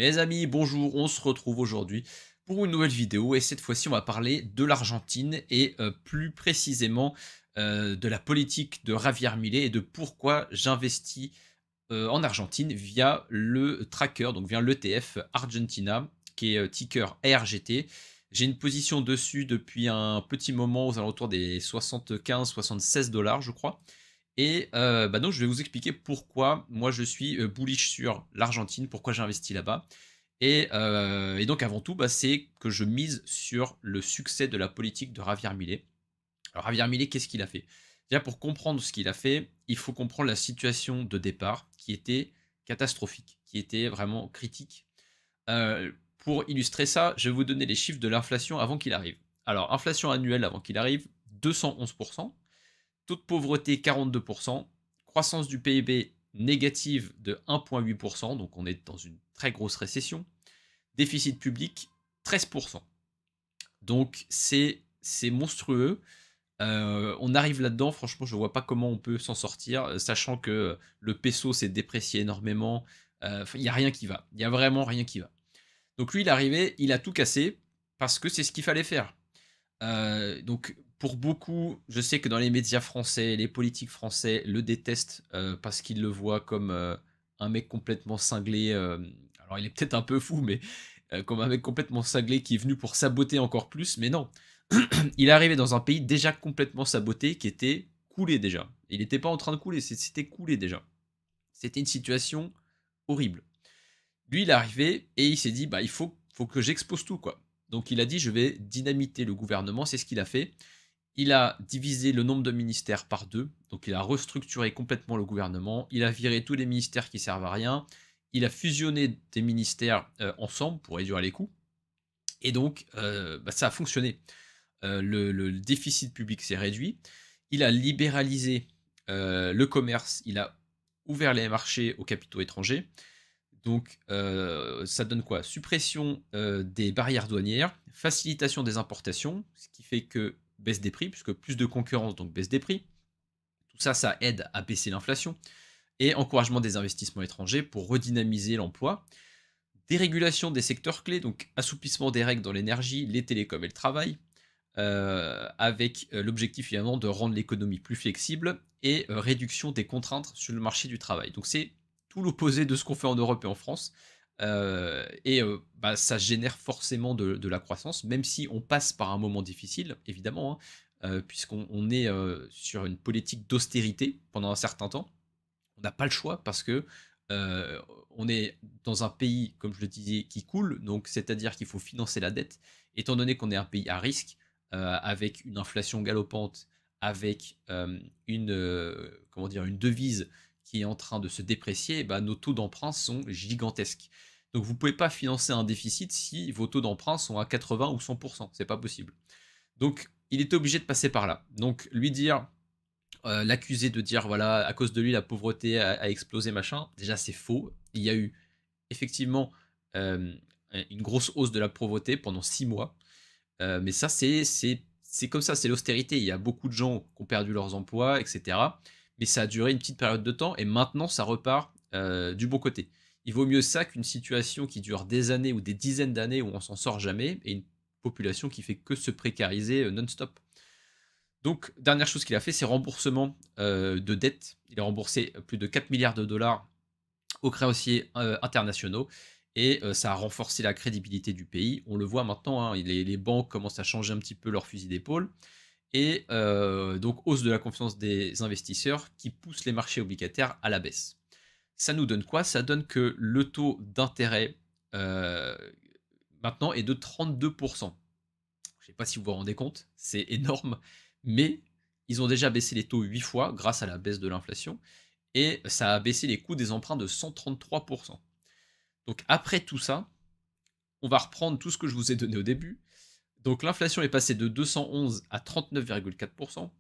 Mes amis, bonjour, on se retrouve aujourd'hui pour une nouvelle vidéo et cette fois-ci on va parler de l'Argentine et plus précisément de la politique de Javier Milei et de pourquoi j'investis en Argentine via le tracker, donc via l'ETF Argentina qui est ticker ARGT. J'ai une position dessus depuis un petit moment aux alentours des 75-76 dollars je crois. Et donc je vais vous expliquer pourquoi moi je suis bullish sur l'Argentine, pourquoi j'ai investi là-bas. Et donc avant tout, c'est que je mise sur le succès de la politique de Javier Milei. Alors Javier Milei, qu'est-ce qu'il a fait? Déjà pour comprendre ce qu'il a fait, il faut comprendre la situation de départ qui était catastrophique, qui était vraiment critique. Pour illustrer ça, je vais vous donner les chiffres de l'inflation avant qu'il arrive. Alors inflation annuelle avant qu'il arrive, 211%. Taux de pauvreté 42%, croissance du PIB négative de 1,8%, donc on est dans une très grosse récession, déficit public 13%. Donc c'est monstrueux. On arrive là-dedans, franchement, je ne vois pas comment on peut s'en sortir, sachant que le peso s'est déprécié énormément. Il n'y a rien qui va. Il n'y a vraiment rien qui va. Donc lui, il est arrivé, il a tout cassé, parce que c'est ce qu'il fallait faire. Donc pour beaucoup, je sais que dans les médias français, les politiques français le détestent parce qu'ils le voient comme un mec complètement cinglé. Alors il est peut-être un peu fou, mais comme un mec complètement cinglé qui est venu pour saboter encore plus. Mais non, il est arrivé dans un pays déjà complètement saboté, qui était coulé déjà. Il n'était pas en train de couler, c'était coulé déjà. C'était une situation horrible. Lui, il est arrivé et il s'est dit, il faut que j'expose tout, quoi. Donc il a dit, je vais dynamiter le gouvernement, c'est ce qu'il a fait. Il a divisé le nombre de ministères par deux, donc il a restructuré complètement le gouvernement, il a viré tous les ministères qui servent à rien, il a fusionné des ministères ensemble pour réduire les coûts, et donc ça a fonctionné. Le déficit public s'est réduit, il a libéralisé le commerce, il a ouvert les marchés aux capitaux étrangers, donc, ça donne quoi? Suppression des barrières douanières, facilitation des importations, ce qui fait que baisse des prix, puisque plus de concurrence, donc baisse des prix. Tout ça, ça aide à baisser l'inflation. Et encouragement des investissements étrangers pour redynamiser l'emploi. Dérégulation des secteurs clés, donc assouplissement des règles dans l'énergie, les télécoms et le travail, avec l'objectif finalement de rendre l'économie plus flexible et réduction des contraintes sur le marché du travail. Donc c'est tout l'opposé de ce qu'on fait en Europe et en France. Ça génère forcément de la croissance, même si on passe par un moment difficile, évidemment, hein, puisqu'on est sur une politique d'austérité pendant un certain temps. On n'a pas le choix parce que on est dans un pays, comme je le disais, qui coule, donc c'est-à-dire qu'il faut financer la dette. Étant donné qu'on est un pays à risque, avec une inflation galopante, avec une devise qui est en train de se déprécier, nos taux d'emprunt sont gigantesques. Donc vous ne pouvez pas financer un déficit si vos taux d'emprunt sont à 80 ou 100%, c'est pas possible. Donc il était obligé de passer par là. Donc lui dire, l'accuser de dire voilà, à cause de lui la pauvreté a explosé machin, déjà c'est faux. Il y a eu effectivement une grosse hausse de la pauvreté pendant 6 mois. Mais ça, c'est comme ça, c'est l'austérité. Il y a beaucoup de gens qui ont perdu leurs emplois, etc. Mais ça a duré une petite période de temps et maintenant, ça repart du bon côté. Il vaut mieux ça qu'une situation qui dure des années ou des dizaines d'années où on s'en sort jamais et une population qui fait que se précariser non-stop. Donc, dernière chose qu'il a fait, c'est remboursement de dettes. Il a remboursé plus de 4 milliards de dollars aux créanciers internationaux et ça a renforcé la crédibilité du pays. On le voit maintenant, hein, les banques commencent à changer un petit peu leur fusil d'épaule et donc hausse de la confiance des investisseurs qui pousse les marchés obligataires à la baisse. Ça nous donne quoi? Ça donne que le taux d'intérêt euh, maintenant est de 32%. Je ne sais pas si vous vous rendez compte, c'est énorme, mais ils ont déjà baissé les taux 8 fois grâce à la baisse de l'inflation et ça a baissé les coûts des emprunts de 133%. Donc après tout ça, on va reprendre tout ce que je vous ai donné au début. Donc l'inflation est passée de 211 à 39,4%,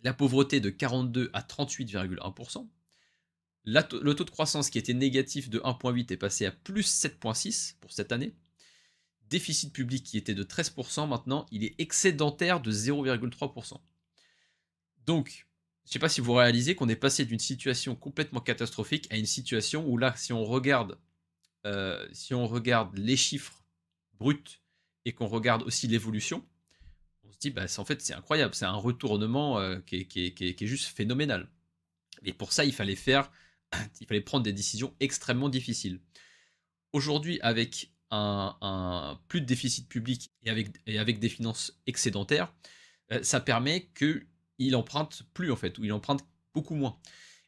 la pauvreté de 42 à 38,1%, le taux de croissance qui était négatif de 1,8 est passé à plus 7,6 pour cette année, déficit public qui était de 13%, maintenant il est excédentaire de 0,3%. Donc, je ne sais pas si vous réalisez qu'on est passé d'une situation complètement catastrophique à une situation où là, si on regarde si on regarde les chiffres bruts et qu'on regarde aussi l'évolution, on se dit: «Bah, en fait, c'est incroyable, c'est un retournement, qui est juste phénoménal». Et pour ça, il fallait prendre des décisions extrêmement difficiles. Aujourd'hui, avec un plus de déficit public et avec des finances excédentaires, ça permet qu'il emprunte plus en fait, ou il emprunte beaucoup moins.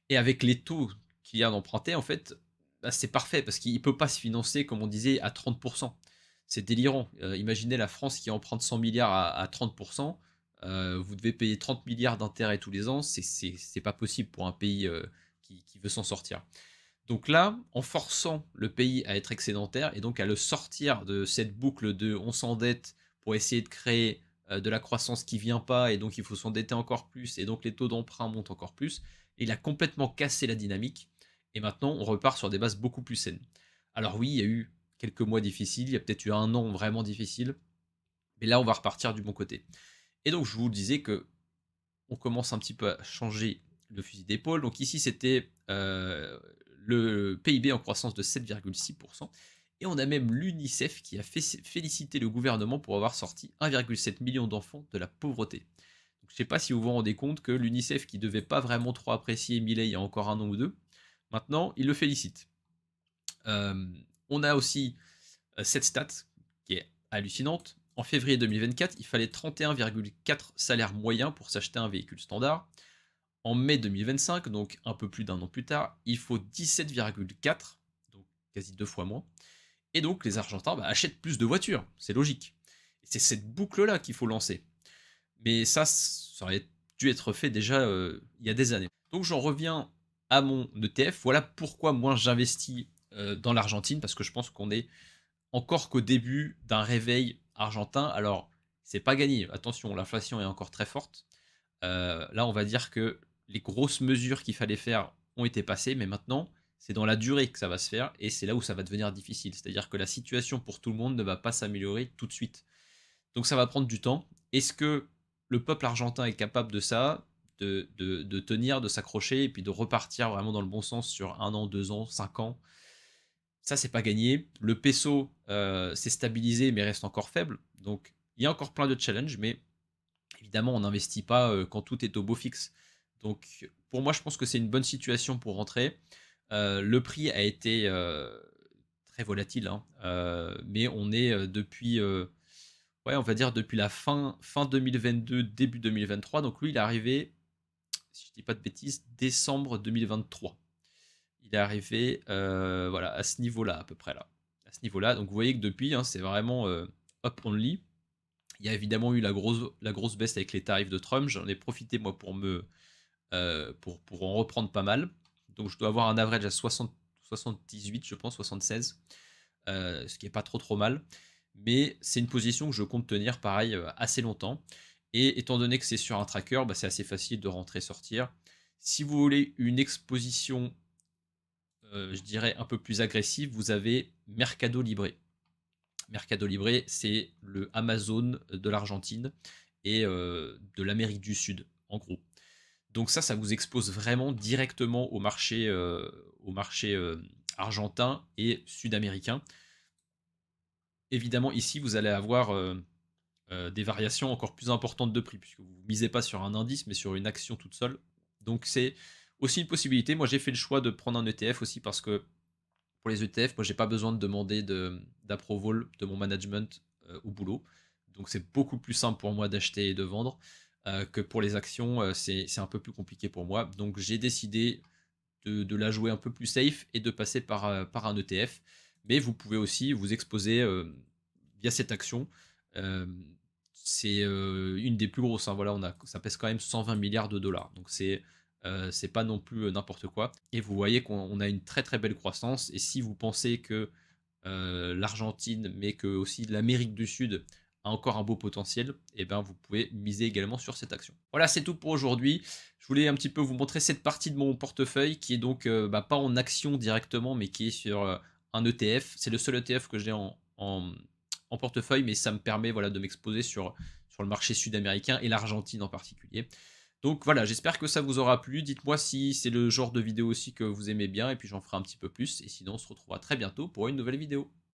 Et avec les taux qu'il y a d'emprunter, en fait, bah, c'est parfait parce qu'il ne peut pas se financer, comme on disait, à 30. C'est délirant. Imaginez la France qui emprunte 100 milliards à 30. Vous devez payer 30 milliards d'intérêts tous les ans. C'est pas possible pour un pays qui veut s'en sortir. Donc là, en forçant le pays à être excédentaire et donc à le sortir de cette boucle de on s'endette pour essayer de créer de la croissance qui vient pas et donc il faut s'endetter encore plus et donc les taux d'emprunt montent encore plus, il a complètement cassé la dynamique et maintenant on repart sur des bases beaucoup plus saines. Alors oui, il y a eu quelques mois difficiles, il y a peut-être eu un an vraiment difficile, mais là on va repartir du bon côté. Et donc je vous disais que on commence un petit peu à changer le fusil d'épaule. Donc ici, c'était le PIB en croissance de 7,6%. Et on a même l'UNICEF qui a félicité le gouvernement pour avoir sorti 1,7 million d'enfants de la pauvreté. Donc, je ne sais pas si vous vous rendez compte que l'UNICEF, qui ne devait pas vraiment trop apprécier Milei il y a encore un an ou deux, maintenant, il le félicite. On a aussi cette stat qui est hallucinante. En février 2024, il fallait 31,4 salaires moyens pour s'acheter un véhicule standard. En mai 2025, donc un peu plus d'un an plus tard, il faut 17,4, donc quasi 2 fois moins. Et donc les Argentins achètent plus de voitures, c'est logique. Et c'est cette boucle-là qu'il faut lancer. Mais ça aurait dû être fait déjà il y a des années. Donc j'en reviens à mon ETF. Voilà pourquoi moi j'investis dans l'Argentine, parce que je pense qu'on est encore qu'au début d'un réveil argentin. Alors, c'est pas gagné. Attention, l'inflation est encore très forte. Là, on va dire que les grosses mesures qu'il fallait faire ont été passées, mais maintenant, c'est dans la durée que ça va se faire, et c'est là où ça va devenir difficile. C'est-à-dire que la situation pour tout le monde ne va pas s'améliorer tout de suite. Donc ça va prendre du temps. Est-ce que le peuple argentin est capable de ça, de tenir, de s'accrocher, et puis de repartir vraiment dans le bon sens sur 1 an, 2 ans, 5 ans? Ça, c'est pas gagné. Le peso s'est stabilisé, mais reste encore faible. Donc, il y a encore plein de challenges, mais évidemment, on n'investit pas quand tout est au beau fixe. Donc, pour moi, je pense que c'est une bonne situation pour rentrer. Le prix a été très volatile, hein, mais on est depuis, ouais, on va dire depuis la fin 2022, début 2023. Donc, lui, il est arrivé, si je dis pas de bêtises, décembre 2023. Il est arrivé voilà, à ce niveau-là, à peu près là. À ce niveau-là. Donc vous voyez que depuis, hein, c'est vraiment up only. Il y a évidemment eu la grosse baisse avec les tarifs de Trump. J'en ai profité moi pour en reprendre pas mal. Donc je dois avoir un average à 78, je pense, 76. Ce qui est pas trop mal. Mais c'est une position que je compte tenir pareil assez longtemps. Et étant donné que c'est sur un tracker, c'est assez facile de rentrer sortir. Si vous voulez une exposition je dirais un peu plus agressive, vous avez Mercado Libre. Mercado Libre, c'est le Amazon de l'Argentine et de l'Amérique du Sud, en gros. Donc ça vous expose vraiment directement au marché argentin et sud-américain. Évidemment, ici, vous allez avoir des variations encore plus importantes de prix, puisque vous ne misez pas sur un indice, mais sur une action toute seule. Donc c'est aussi une possibilité. Moi, j'ai fait le choix de prendre un ETF aussi parce que pour les ETF, moi, j'ai pas besoin de demander d'approval de mon management au boulot. Donc, c'est beaucoup plus simple pour moi d'acheter et de vendre que pour les actions. C'est un peu plus compliqué pour moi. Donc, j'ai décidé de la jouer un peu plus safe et de passer par un ETF. Mais vous pouvez aussi vous exposer via cette action. Euh, c'est une des plus grosses, hein. Voilà, ça pèse quand même 120 milliards de dollars. Donc, c'est pas non plus n'importe quoi. Et vous voyez qu'on a une très très belle croissance. Et si vous pensez que l'Argentine, mais que aussi l'Amérique du Sud a encore un beau potentiel, et ben vous pouvez miser également sur cette action. Voilà, c'est tout pour aujourd'hui. Je voulais un petit peu vous montrer cette partie de mon portefeuille qui est donc pas en action directement, mais qui est sur un ETF. C'est le seul ETF que j'ai en portefeuille, mais ça me permet voilà, de m'exposer sur le marché sud-américain et l'Argentine en particulier. Donc voilà, j'espère que ça vous aura plu. Dites-moi si c'est le genre de vidéo aussi que vous aimez bien et puis j'en ferai un petit peu plus. Et sinon, on se retrouvera très bientôt pour une nouvelle vidéo.